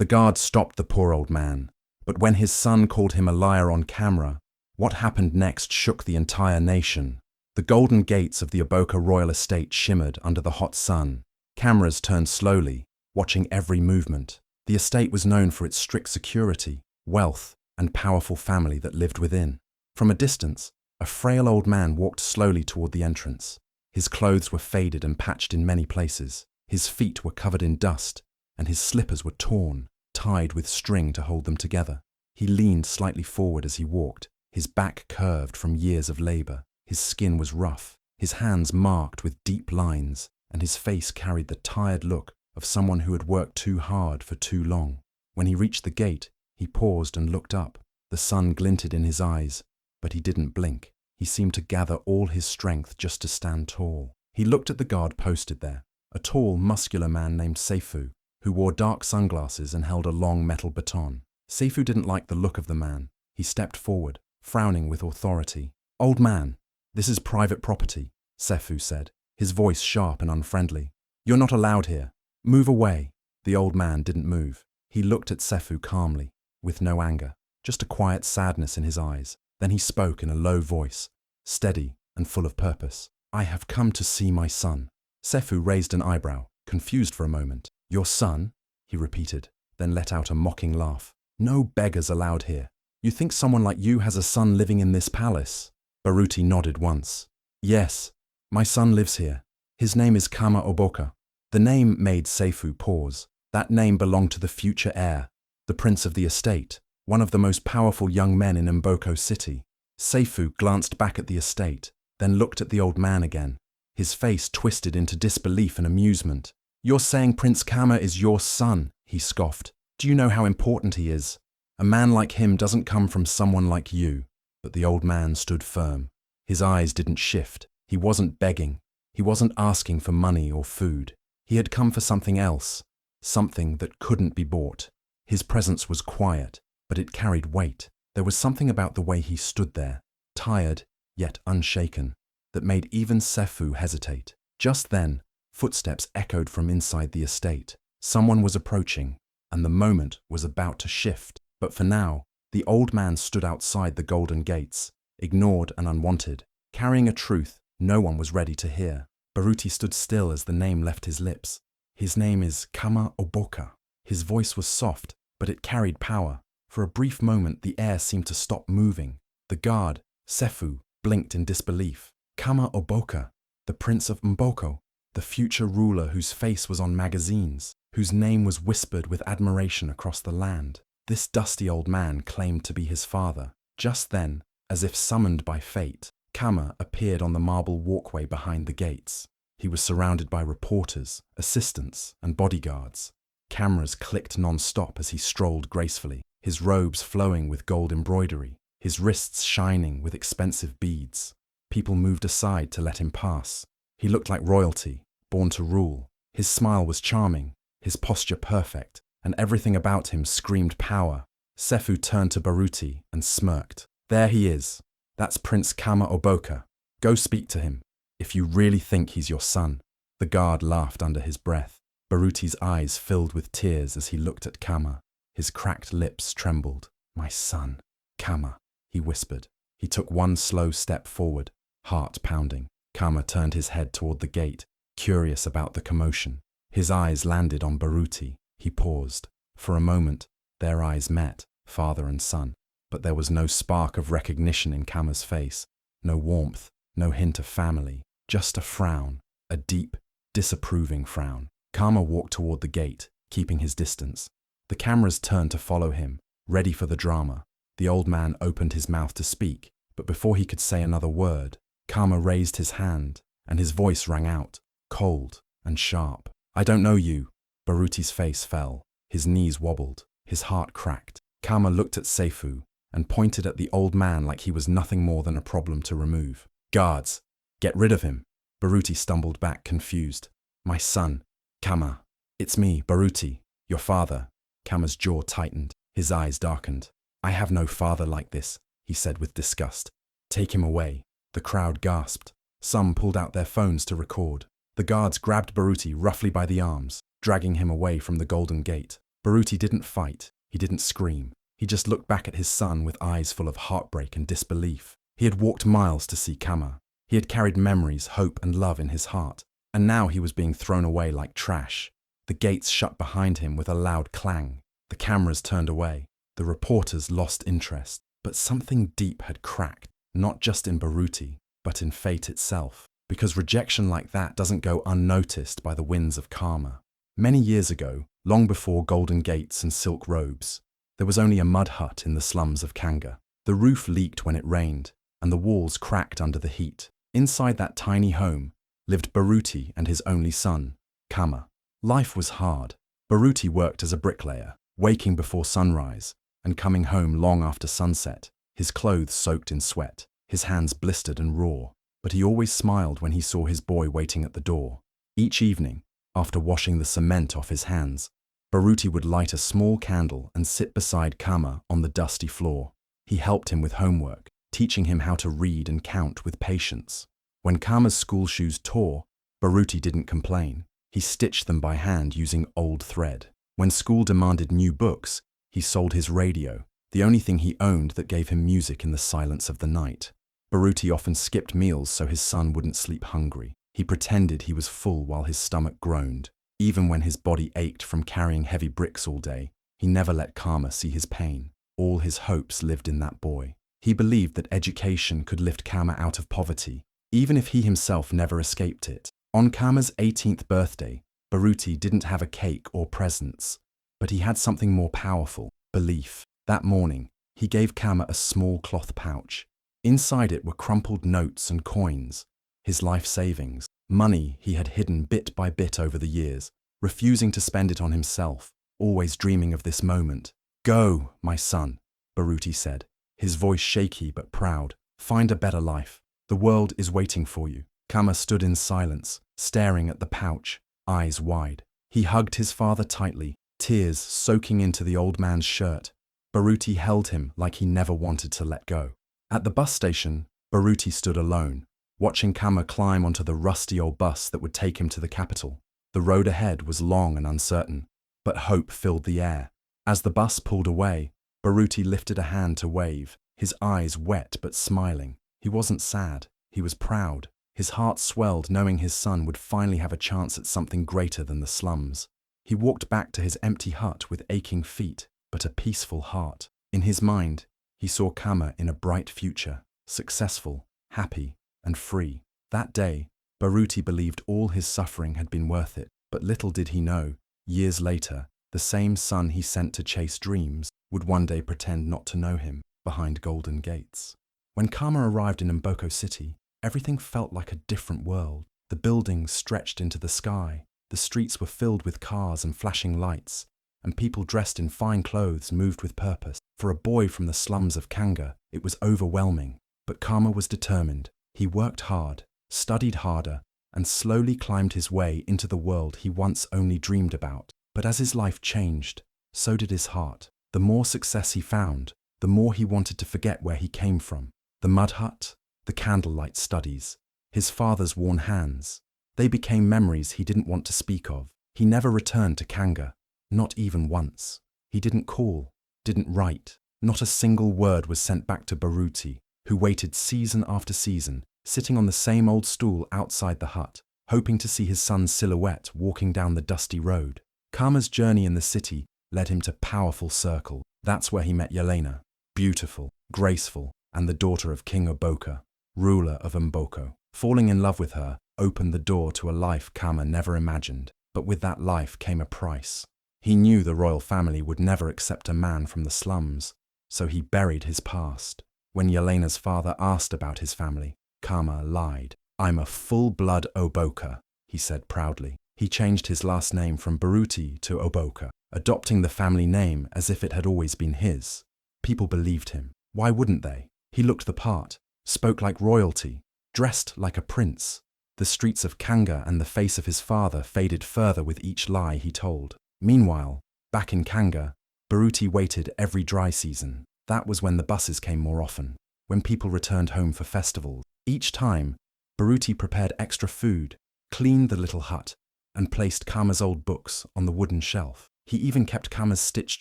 The guard stopped the poor old man, but when his son called him a liar on camera, what happened next shook the entire nation. The golden gates of the Oboka royal estate shimmered under the hot sun. Cameras turned slowly, watching every movement. The estate was known for its strict security, wealth, and powerful family that lived within. From a distance, a frail old man walked slowly toward the entrance. His clothes were faded and patched in many places. His feet were covered in dust, and his slippers were torn, tied with string to hold them together. He leaned slightly forward as he walked, his back curved from years of labor. His skin was rough, his hands marked with deep lines, and his face carried the tired look of someone who had worked too hard for too long. When he reached the gate, he paused and looked up. The sun glinted in his eyes, but he didn't blink. He seemed to gather all his strength just to stand tall. He looked at the guard posted there, a tall, muscular man named Seifu, who wore dark sunglasses and held a long metal baton. Seifu didn't like the look of the man. He stepped forward, frowning with authority. "Old man, this is private property," Seifu said, his voice sharp and unfriendly. "You're not allowed here. Move away." The old man didn't move. He looked at Seifu calmly, with no anger, just a quiet sadness in his eyes. Then he spoke in a low voice, steady and full of purpose. "I have come to see my son." Seifu raised an eyebrow, confused for a moment. "Your son?" he repeated, then let out a mocking laugh. "No beggars allowed here. You think someone like you has a son living in this palace?" Baruti nodded once. "Yes, my son lives here. His name is Kama Oboka." The name made Seifu pause. That name belonged to the future heir, the prince of the estate, one of the most powerful young men in Mboko city. Seifu glanced back at the estate, then looked at the old man again. His face twisted into disbelief and amusement. "You're saying Prince Kama is your son?" he scoffed. "Do you know how important he is? A man like him doesn't come from someone like you." But the old man stood firm. His eyes didn't shift. He wasn't begging. He wasn't asking for money or food. He had come for something else, something that couldn't be bought. His presence was quiet, but it carried weight. There was something about the way he stood there, tired yet unshaken, that made even Seifu hesitate. Just then, footsteps echoed from inside the estate. Someone was approaching, and the moment was about to shift. But for now, the old man stood outside the golden gates, ignored and unwanted, carrying a truth no one was ready to hear. Baruti stood still as the name left his lips. "His name is Kama Oboka." His voice was soft, but it carried power. For a brief moment, the air seemed to stop moving. The guard, Seifu, blinked in disbelief. Kama Oboka, the prince of Mboko, the future ruler whose face was on magazines, whose name was whispered with admiration across the land. This dusty old man claimed to be his father. Just then, as if summoned by fate, Kama appeared on the marble walkway behind the gates. He was surrounded by reporters, assistants, and bodyguards. Cameras clicked non-stop as he strolled gracefully, his robes flowing with gold embroidery, his wrists shining with expensive beads. People moved aside to let him pass. He looked like royalty, born to rule. His smile was charming, his posture perfect, and everything about him screamed power. Seifu turned to Baruti and smirked. "There he is. That's Prince Kama Oboka. Go speak to him, if you really think he's your son." The guard laughed under his breath. Baruti's eyes filled with tears as he looked at Kama. His cracked lips trembled. "My son, Kama," he whispered. He took one slow step forward, heart pounding. Kama turned his head toward the gate, curious about the commotion. His eyes landed on Baruti. He paused. For a moment, their eyes met, father and son. But there was no spark of recognition in Kama's face, no warmth, no hint of family, just a frown, a deep, disapproving frown. Kama walked toward the gate, keeping his distance. The cameras turned to follow him, ready for the drama. The old man opened his mouth to speak, but before he could say another word, Kama raised his hand, and his voice rang out, cold and sharp. "I don't know you." Baruti's face fell, his knees wobbled, his heart cracked. Kama looked at Seifu and pointed at the old man like he was nothing more than a problem to remove. "Guards, get rid of him." Baruti stumbled back, confused. "My son, Kama. It's me, Baruti, your father." Kama's jaw tightened, his eyes darkened. "I have no father like this," he said with disgust. "Take him away." The crowd gasped. Some pulled out their phones to record. The guards grabbed Baruti roughly by the arms, dragging him away from the golden gate. Baruti didn't fight, he didn't scream. He just looked back at his son with eyes full of heartbreak and disbelief. He had walked miles to see Kama. He had carried memories, hope and love in his heart. And now he was being thrown away like trash. The gates shut behind him with a loud clang. The cameras turned away. The reporters lost interest. But something deep had cracked, not just in Baruti, but in fate itself. Because rejection like that doesn't go unnoticed by the winds of karma. Many years ago, long before golden gates and silk robes, there was only a mud hut in the slums of Kanga. The roof leaked when it rained, and the walls cracked under the heat. Inside that tiny home lived Baruti and his only son, Kama. Life was hard. Baruti worked as a bricklayer, waking before sunrise and coming home long after sunset, his clothes soaked in sweat, his hands blistered and raw. But he always smiled when he saw his boy waiting at the door. Each evening, after washing the cement off his hands, Baruti would light a small candle and sit beside Kama on the dusty floor. He helped him with homework, teaching him how to read and count with patience. When Kama's school shoes tore, Baruti didn't complain. He stitched them by hand using old thread. When school demanded new books, he sold his radio, the only thing he owned that gave him music in the silence of the night. Baruti often skipped meals so his son wouldn't sleep hungry. He pretended he was full while his stomach groaned. Even when his body ached from carrying heavy bricks all day, he never let Kama see his pain. All his hopes lived in that boy. He believed that education could lift Kama out of poverty, even if he himself never escaped it. On Kama's 18th birthday, Baruti didn't have a cake or presents, but he had something more powerful: belief. That morning, he gave Kama a small cloth pouch. Inside it were crumpled notes and coins, his life savings, money he had hidden bit by bit over the years, refusing to spend it on himself, always dreaming of this moment. "Go, my son," Baruti said, his voice shaky but proud. "Find a better life. The world is waiting for you." Kama stood in silence, staring at the pouch, eyes wide. He hugged his father tightly, tears soaking into the old man's shirt. Baruti held him like he never wanted to let go. At the bus station, Baruti stood alone, watching Kama climb onto the rusty old bus that would take him to the capital. The road ahead was long and uncertain, but hope filled the air. As the bus pulled away, Baruti lifted a hand to wave, his eyes wet but smiling. He wasn't sad, he was proud. His heart swelled knowing his son would finally have a chance at something greater than the slums. He walked back to his empty hut with aching feet, but a peaceful heart. In his mind, he saw Kama in a bright future, successful, happy, and free. That day, Baruti believed all his suffering had been worth it, but little did he know, years later, the same son he sent to chase dreams would one day pretend not to know him behind golden gates. When Kama arrived in Mboko City, everything felt like a different world. The buildings stretched into the sky, the streets were filled with cars and flashing lights, and people dressed in fine clothes moved with purpose. For a boy from the slums of Kanga, it was overwhelming. But Kama was determined. He worked hard, studied harder, and slowly climbed his way into the world he once only dreamed about. But as his life changed, so did his heart. The more success he found, the more he wanted to forget where he came from. The mud hut, the candlelight studies, his father's worn hands. They became memories he didn't want to speak of. He never returned to Kanga, not even once. He didn't call, didn't write. Not a single word was sent back to Baruti, who waited season after season, sitting on the same old stool outside the hut, hoping to see his son's silhouette walking down the dusty road. Kama's journey in the city led him to Powerful Circle. That's where he met Yelena, beautiful, graceful, and the daughter of King Oboka, ruler of Mboko. Falling in love with her opened the door to a life Kama never imagined, but with that life came a price. He knew the royal family would never accept a man from the slums, so he buried his past. When Yelena's father asked about his family, Kama lied. "I'm a full-blood Oboka," he said proudly. He changed his last name from Baruti to Oboka, adopting the family name as if it had always been his. People believed him. Why wouldn't they? He looked the part, spoke like royalty, dressed like a prince. The streets of Kanga and the face of his father faded further with each lie he told. Meanwhile, back in Kanga, Baruti waited every dry season. That was when the buses came more often, when people returned home for festivals. Each time, Baruti prepared extra food, cleaned the little hut, and placed Kama's old books on the wooden shelf. He even kept Kama's stitched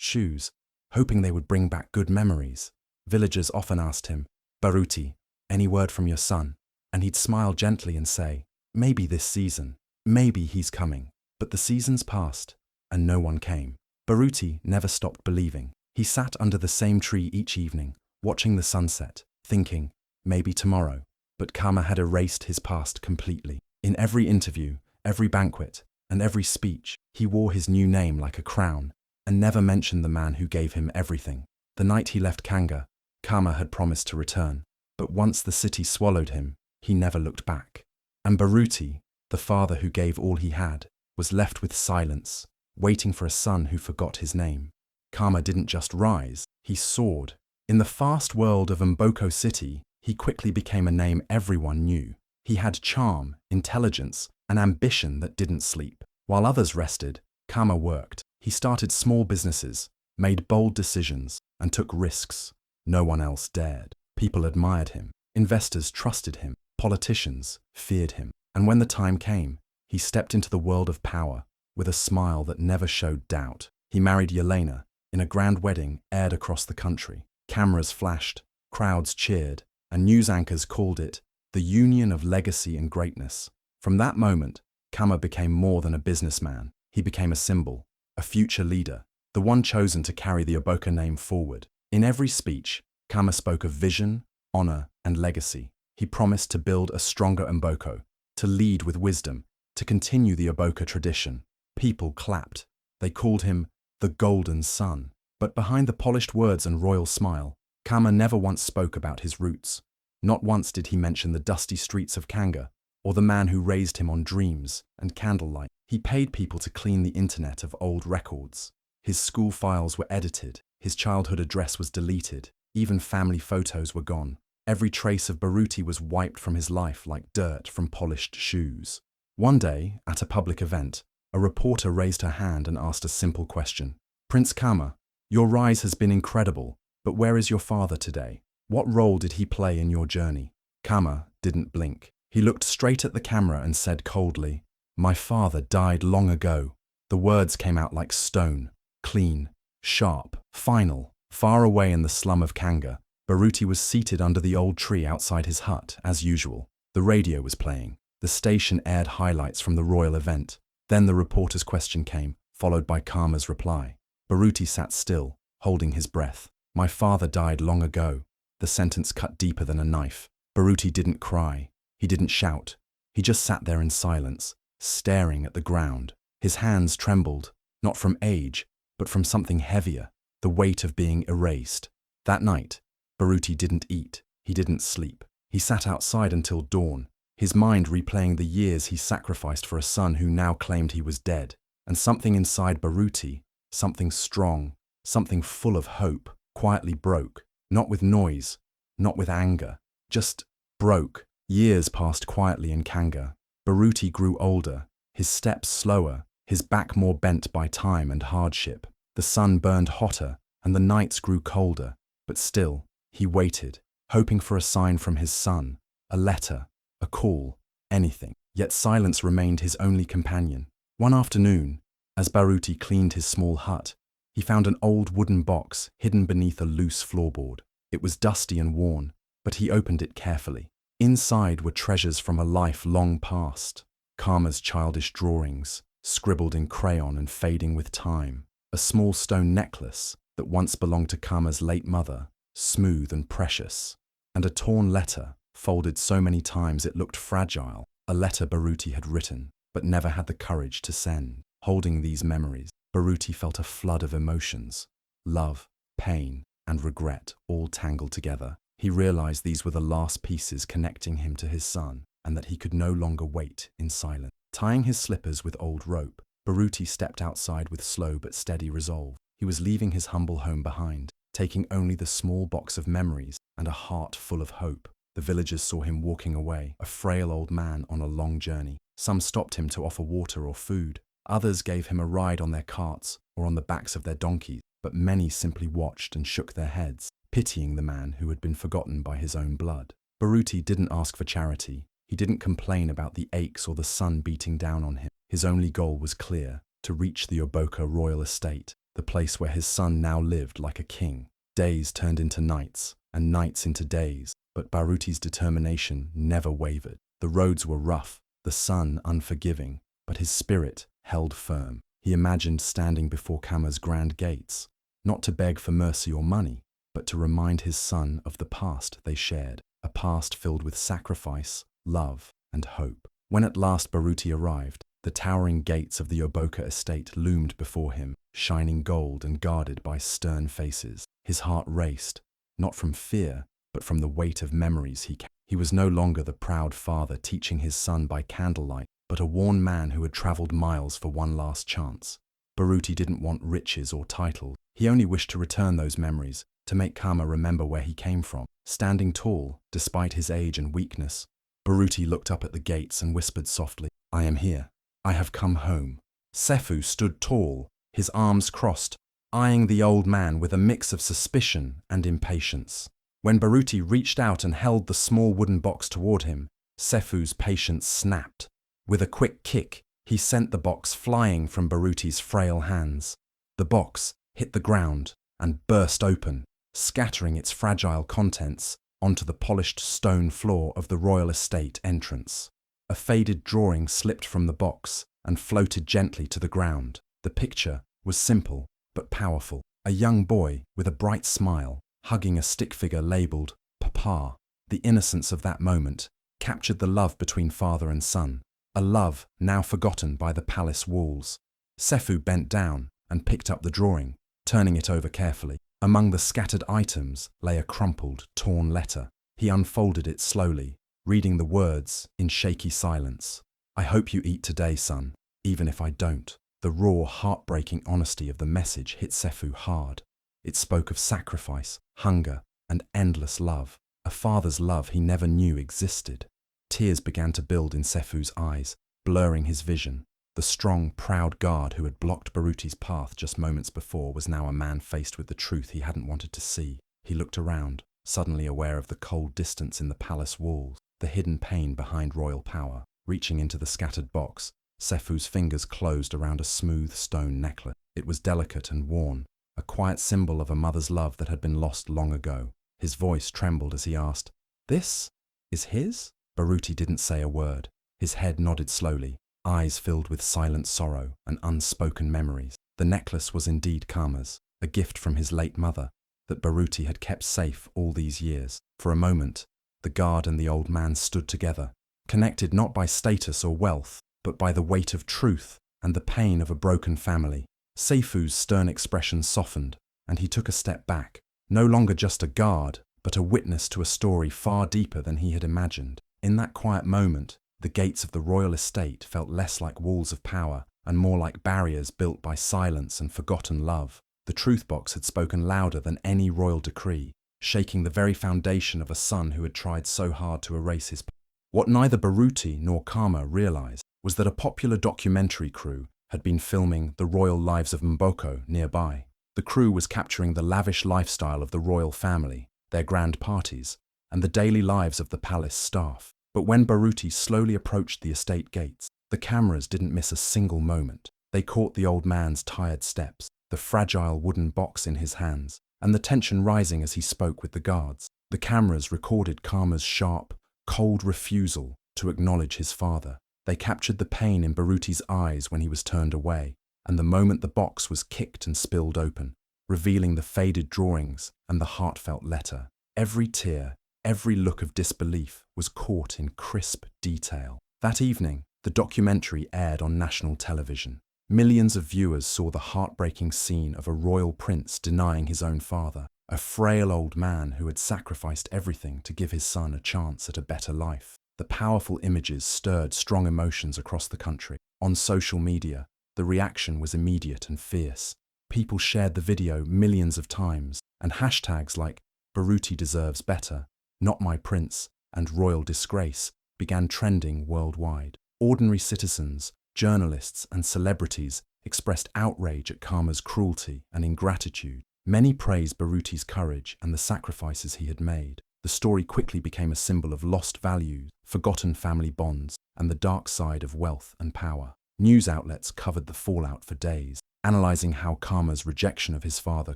shoes, hoping they would bring back good memories. Villagers often asked him, "Baruti, any word from your son?" And he'd smile gently and say, "Maybe this season, maybe he's coming." But the seasons passed, and no one came. Baruti never stopped believing. He sat under the same tree each evening, watching the sunset, thinking, maybe tomorrow. But Kama had erased his past completely. In every interview, every banquet, and every speech, he wore his new name like a crown, and never mentioned the man who gave him everything. The night he left Kanga, Kama had promised to return. But once the city swallowed him, he never looked back. And Baruti, the father who gave all he had, was left with silence, waiting for a son who forgot his name. Kama didn't just rise, he soared. In the fast world of Mboko City, he quickly became a name everyone knew. He had charm, intelligence, and ambition that didn't sleep. While others rested, Kama worked. He started small businesses, made bold decisions, and took risks no one else dared. People admired him. Investors trusted him. Politicians feared him. And when the time came, he stepped into the world of power with a smile that never showed doubt. He married Yelena in a grand wedding aired across the country. Cameras flashed, crowds cheered, and news anchors called it the union of legacy and greatness. From that moment, Kama became more than a businessman. He became a symbol, a future leader, the one chosen to carry the Oboka name forward. In every speech, Kama spoke of vision, honor, and legacy. He promised to build a stronger Mboko, to lead with wisdom, to continue the Oboka tradition. People clapped. They called him the Golden Son. But behind the polished words and royal smile, Kama never once spoke about his roots. Not once did he mention the dusty streets of Kanga, or the man who raised him on dreams and candlelight. He paid people to clean the internet of old records. His school files were edited. His childhood address was deleted. Even family photos were gone. Every trace of Baruti was wiped from his life like dirt from polished shoes. One day, at a public event, a reporter raised her hand and asked a simple question. "Prince Kama, your rise has been incredible, but where is your father today? What role did he play in your journey?" Kama didn't blink. He looked straight at the camera and said coldly, "My father died long ago." The words came out like stone, clean, sharp, final. Far away in the slum of Kanga, Baruti was seated under the old tree outside his hut, as usual. The radio was playing. The station aired highlights from the royal event. Then the reporter's question came, followed by Kama's reply. Baruti sat still, holding his breath. "My father died long ago." The sentence cut deeper than a knife. Baruti didn't cry. He didn't shout. He just sat there in silence, staring at the ground. His hands trembled, not from age, but from something heavier, the weight of being erased. That night, Baruti didn't eat. He didn't sleep. He sat outside until dawn, his mind replaying the years he sacrificed for a son who now claimed he was dead. And something inside Baruti, something strong, something full of hope, quietly broke. Not with noise, not with anger, just broke. Years passed quietly in Kanga. Baruti grew older, his steps slower, his back more bent by time and hardship. The sun burned hotter, and the nights grew colder. But still, he waited, hoping for a sign from his son, a letter, a call, anything. Yet silence remained his only companion. One afternoon, as Baruti cleaned his small hut, he found an old wooden box hidden beneath a loose floorboard. It was dusty and worn, but he opened it carefully. Inside were treasures from a life long past. Kama's childish drawings, scribbled in crayon and fading with time. A small stone necklace that once belonged to Kama's late mother, smooth and precious. And a torn letter, folded so many times it looked fragile. A letter Baruti had written, but never had the courage to send. Holding these memories, Baruti felt a flood of emotions. Love, pain, and regret all tangled together. He realized these were the last pieces connecting him to his son, and that he could no longer wait in silence. Tying his slippers with old rope, Baruti stepped outside with slow but steady resolve. He was leaving his humble home behind, taking only the small box of memories and a heart full of hope. The villagers saw him walking away, a frail old man on a long journey. Some stopped him to offer water or food. Others gave him a ride on their carts or on the backs of their donkeys, but many simply watched and shook their heads, pitying the man who had been forgotten by his own blood. Baruti didn't ask for charity. He didn't complain about the aches or the sun beating down on him. His only goal was clear: to reach the Oboka royal estate, the place where his son now lived like a king. Days turned into nights, and nights into days, but Baruti's determination never wavered. The roads were rough, the sun unforgiving, but his spirit held firm. He imagined standing before Kama's grand gates, not to beg for mercy or money, but to remind his son of the past they shared, a past filled with sacrifice, love, and hope. When at last Baruti arrived, the towering gates of the Oboka estate loomed before him, shining gold and guarded by stern faces. His heart raced, not from fear, but from the weight of memories he carried. He was no longer the proud father teaching his son by candlelight, but a worn man who had travelled miles for one last chance. Baruti didn't want riches or titles. He only wished to return those memories, to make Kama remember where he came from. Standing tall, despite his age and weakness, Baruti looked up at the gates and whispered softly, "I am here. I have come home." Sefu stood tall, his arms crossed, eyeing the old man with a mix of suspicion and impatience. When Baruti reached out and held the small wooden box toward him, Sefu's patience snapped. With a quick kick, he sent the box flying from Baruti's frail hands. The box hit the ground and burst open, scattering its fragile contents onto the polished stone floor of the royal estate entrance. A faded drawing slipped from the box and floated gently to the ground. The picture was simple but powerful. A young boy with a bright smile, hugging a stick figure labelled Papa. The innocence of that moment captured the love between father and son, a love now forgotten by the palace walls. Sefu bent down and picked up the drawing, turning it over carefully. Among the scattered items lay a crumpled, torn letter. He unfolded it slowly, reading the words in shaky silence. "I hope you eat today, son, even if I don't." The raw, heartbreaking honesty of the message hit Sefu hard. It spoke of sacrifice, hunger, and endless love, a father's love he never knew existed. Tears began to build in Sefu's eyes, blurring his vision. The strong, proud guard who had blocked Baruti's path just moments before was now a man faced with the truth he hadn't wanted to see. He looked around, suddenly aware of the cold distance in the palace walls, the hidden pain behind royal power. Reaching into the scattered box, Sefu's fingers closed around a smooth stone necklace. It was delicate and worn, a quiet symbol of a mother's love that had been lost long ago. His voice trembled as he asked, "This is his?" Baruti didn't say a word. His head nodded slowly, eyes filled with silent sorrow and unspoken memories. The necklace was indeed Kama's, a gift from his late mother that Baruti had kept safe all these years. For a moment, the guard and the old man stood together, connected not by status or wealth, but by the weight of truth and the pain of a broken family. Sefu's stern expression softened, and he took a step back, no longer just a guard, but a witness to a story far deeper than he had imagined. In that quiet moment, the gates of the royal estate felt less like walls of power and more like barriers built by silence and forgotten love. The truth box had spoken louder than any royal decree, shaking the very foundation of a son who had tried so hard to erase his past. What neither Baruti nor Kama realized was that a popular documentary crew had been filming the royal lives of Mboko nearby. The crew was capturing the lavish lifestyle of the royal family, their grand parties, and the daily lives of the palace staff. But when Baruti slowly approached the estate gates, the cameras didn't miss a single moment. They caught the old man's tired steps, the fragile wooden box in his hands, and the tension rising as he spoke with the guards. The cameras recorded Kama's sharp, cold refusal to acknowledge his father. They captured the pain in Baruti's eyes when he was turned away, and the moment the box was kicked and spilled open, revealing the faded drawings and the heartfelt letter. Every tear, every look of disbelief was caught in crisp detail. That evening, the documentary aired on national television. Millions of viewers saw the heartbreaking scene of a royal prince denying his own father, a frail old man who had sacrificed everything to give his son a chance at a better life. The powerful images stirred strong emotions across the country. On social media, the reaction was immediate and fierce. People shared the video millions of times, and hashtags like "Baruti deserves better," "Not my prince," and "Royal disgrace" began trending worldwide. Ordinary citizens, journalists, and celebrities expressed outrage at Kama's cruelty and ingratitude. Many praised Baruti's courage and the sacrifices he had made. The story quickly became a symbol of lost values, forgotten family bonds, and the dark side of wealth and power. News outlets covered the fallout for days, analyzing how Kama's rejection of his father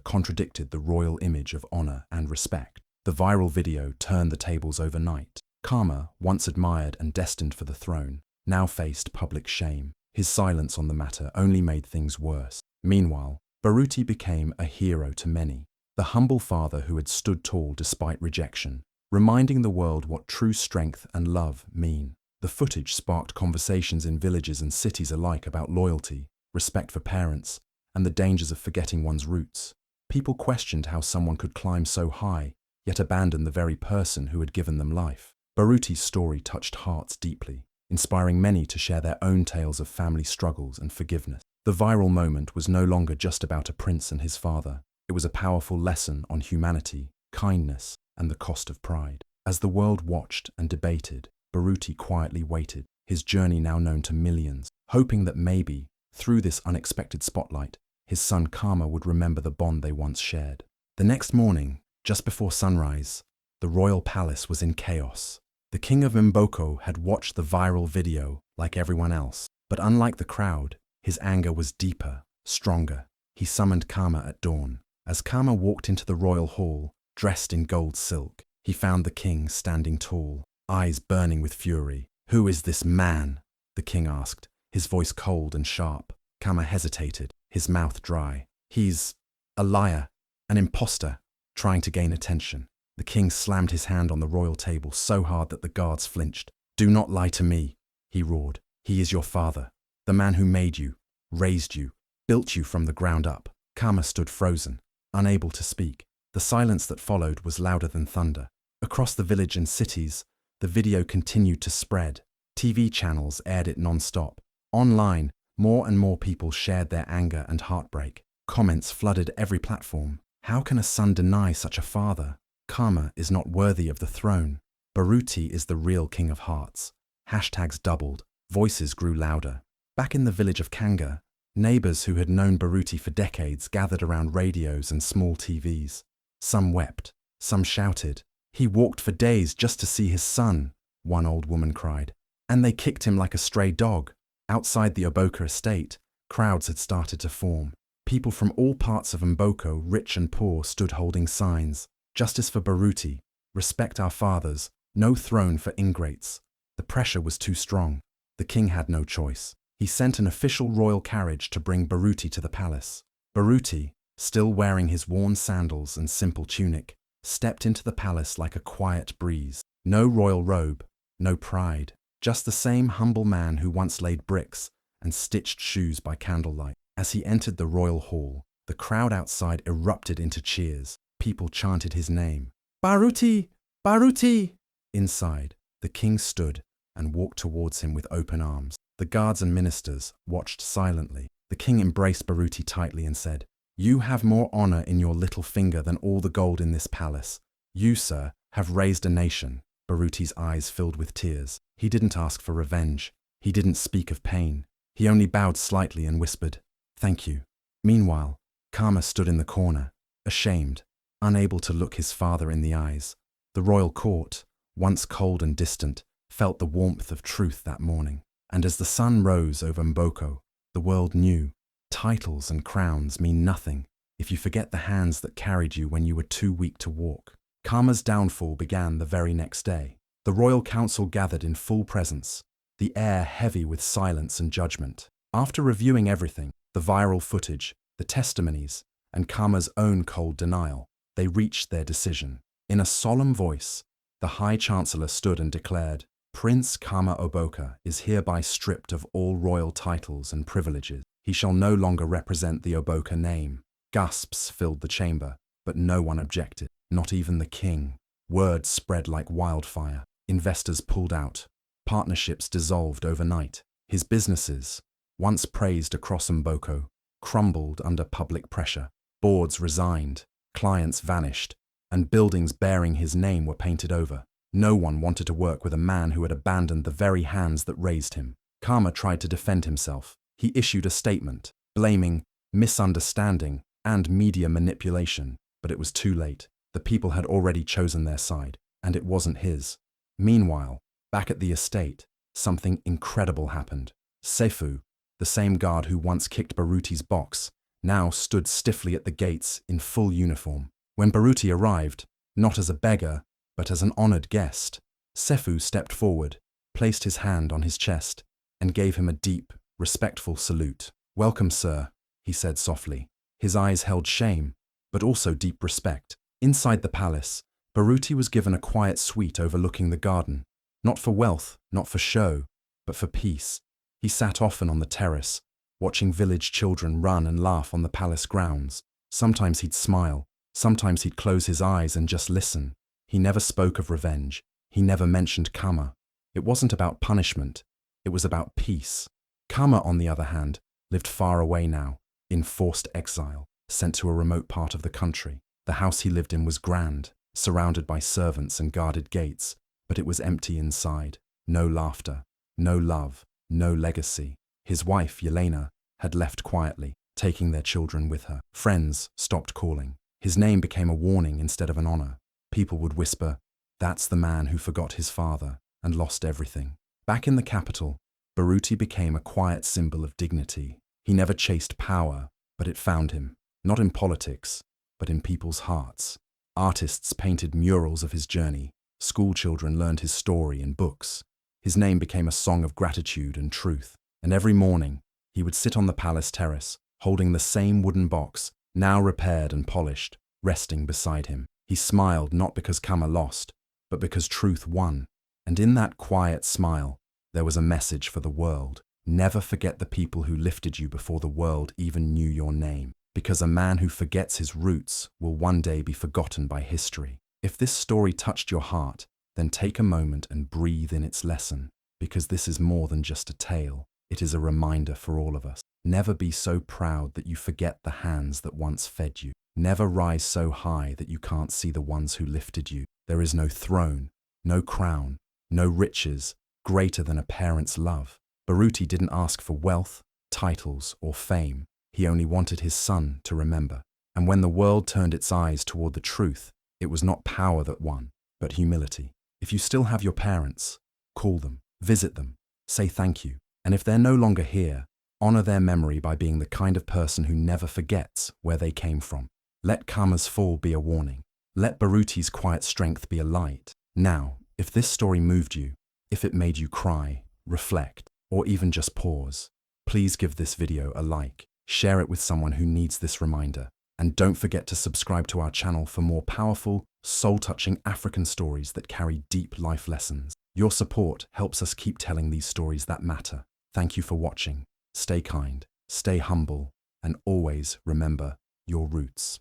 contradicted the royal image of honor and respect. The viral video turned the tables overnight. Kama, once admired and destined for the throne, now faced public shame. His silence on the matter only made things worse. Meanwhile, Baruti became a hero to many, the humble father who had stood tall despite rejection, reminding the world what true strength and love mean. The footage sparked conversations in villages and cities alike about loyalty, respect for parents, and the dangers of forgetting one's roots. People questioned how someone could climb so high, yet abandon the very person who had given them life. Baruti's story touched hearts deeply, inspiring many to share their own tales of family struggles and forgiveness. The viral moment was no longer just about a prince and his father. It was a powerful lesson on humanity, kindness, and the cost of pride. As the world watched and debated, Baruti quietly waited, his journey now known to millions, hoping that maybe, through this unexpected spotlight, his son Kama would remember the bond they once shared. The next morning, just before sunrise, the royal palace was in chaos. The king of Mboko had watched the viral video like everyone else, but unlike the crowd, his anger was deeper, stronger. He summoned Kama at dawn. As Kama walked into the royal hall, dressed in gold silk, he found the king standing tall, eyes burning with fury. "Who is this man?" the king asked, his voice cold and sharp. Kama hesitated, his mouth dry. "He's a liar, an imposter," trying to gain attention. The king slammed his hand on the royal table so hard that the guards flinched. "Do not lie to me," he roared. "He is your father, the man who made you, raised you, built you from the ground up." Kama stood frozen, unable to speak. The silence that followed was louder than thunder. Across the village and cities, the video continued to spread. TV channels aired it non-stop. Online, more and more people shared their anger and heartbreak. Comments flooded every platform. "How can a son deny such a father? Kama is not worthy of the throne. Baruti is the real king of hearts." Hashtags doubled. Voices grew louder. Back in the village of Kanga, neighbors who had known Baruti for decades gathered around radios and small TVs. Some wept, some shouted. "He walked for days just to see his son," one old woman cried. "And they kicked him like a stray dog." Outside the Oboka estate, crowds had started to form. People from all parts of Mboko, rich and poor, stood holding signs. "Justice for Baruti, respect our fathers, no throne for ingrates." The pressure was too strong. The king had no choice. He sent an official royal carriage to bring Baruti to the palace. Baruti, still wearing his worn sandals and simple tunic, stepped into the palace like a quiet breeze. No royal robe, no pride, just the same humble man who once laid bricks and stitched shoes by candlelight. As he entered the royal hall, the crowd outside erupted into cheers. People chanted his name. "Baruti! Baruti!" Inside, the king stood and walked towards him with open arms. The guards and ministers watched silently. The king embraced Baruti tightly and said, "You have more honor in your little finger than all the gold in this palace. You, sir, have raised a nation." Baruti's eyes filled with tears. He didn't ask for revenge. He didn't speak of pain. He only bowed slightly and whispered, "Thank you." Meanwhile, Kama stood in the corner, ashamed, unable to look his father in the eyes. The royal court, once cold and distant, felt the warmth of truth that morning. And as the sun rose over Mboko, the world knew titles and crowns mean nothing if you forget the hands that carried you when you were too weak to walk. Kama's downfall began the very next day. The royal council gathered in full presence, the air heavy with silence and judgment. After reviewing everything, the viral footage, the testimonies, and Kama's own cold denial, they reached their decision. In a solemn voice, the High Chancellor stood and declared, "Prince Kama Oboka is hereby stripped of all royal titles and privileges. He shall no longer represent the Oboka name." Gasps filled the chamber, but no one objected, not even the king. Word spread like wildfire. Investors pulled out. Partnerships dissolved overnight. His businesses, once praised across Mboko, crumbled under public pressure. Boards resigned, clients vanished, and buildings bearing his name were painted over. No one wanted to work with a man who had abandoned the very hands that raised him. Kama tried to defend himself. He issued a statement, blaming misunderstanding and media manipulation, but it was too late. The people had already chosen their side, and it wasn't his. Meanwhile, back at the estate, something incredible happened. Sefu, the The same guard who once kicked Baruti's box now stood stiffly at the gates in full uniform. When Baruti arrived, not as a beggar, but as an honored guest, Sefu stepped forward, placed his hand on his chest, and gave him a deep, respectful salute. "Welcome, sir," he said softly. His eyes held shame, but also deep respect. Inside the palace, Baruti was given a quiet suite overlooking the garden, not for wealth, not for show, but for peace. He sat often on the terrace, watching village children run and laugh on the palace grounds. Sometimes he'd smile, sometimes he'd close his eyes and just listen. He never spoke of revenge. He never mentioned Kama. It wasn't about punishment. It was about peace. Kama, on the other hand, lived far away now, in forced exile, sent to a remote part of the country. The house he lived in was grand, surrounded by servants and guarded gates, but it was empty inside. No laughter, no love, no legacy. His wife, Yelena, had left quietly, taking their children with her. Friends stopped calling. His name became a warning instead of an honor. People would whisper, "That's the man who forgot his father and lost everything." Back in the capital, Baruti became a quiet symbol of dignity. He never chased power, but it found him, not in politics, but in people's hearts. Artists painted murals of his journey. School children learned his story in books. His name became a song of gratitude and truth. And every morning, he would sit on the palace terrace, holding the same wooden box, now repaired and polished, resting beside him. He smiled not because Kama lost, but because truth won. And in that quiet smile, there was a message for the world. Never forget the people who lifted you before the world even knew your name. Because a man who forgets his roots will one day be forgotten by history. If this story touched your heart, then take a moment and breathe in its lesson. Because this is more than just a tale. It is a reminder for all of us. Never be so proud that you forget the hands that once fed you. Never rise so high that you can't see the ones who lifted you. There is no throne, no crown, no riches greater than a parent's love. Baruti didn't ask for wealth, titles, or fame. He only wanted his son to remember. And when the world turned its eyes toward the truth, it was not power that won, but humility. If you still have your parents, call them, visit them, say thank you. And if they're no longer here, honor their memory by being the kind of person who never forgets where they came from. Let Kama's fall be a warning. Let Baruti's quiet strength be a light. Now, if this story moved you, if it made you cry, reflect, or even just pause, please give this video a like, share it with someone who needs this reminder, and don't forget to subscribe to our channel for more powerful, soul-touching African stories that carry deep life lessons. Your support helps us keep telling these stories that matter. Thank you for watching. Stay kind, stay humble, and always remember your roots.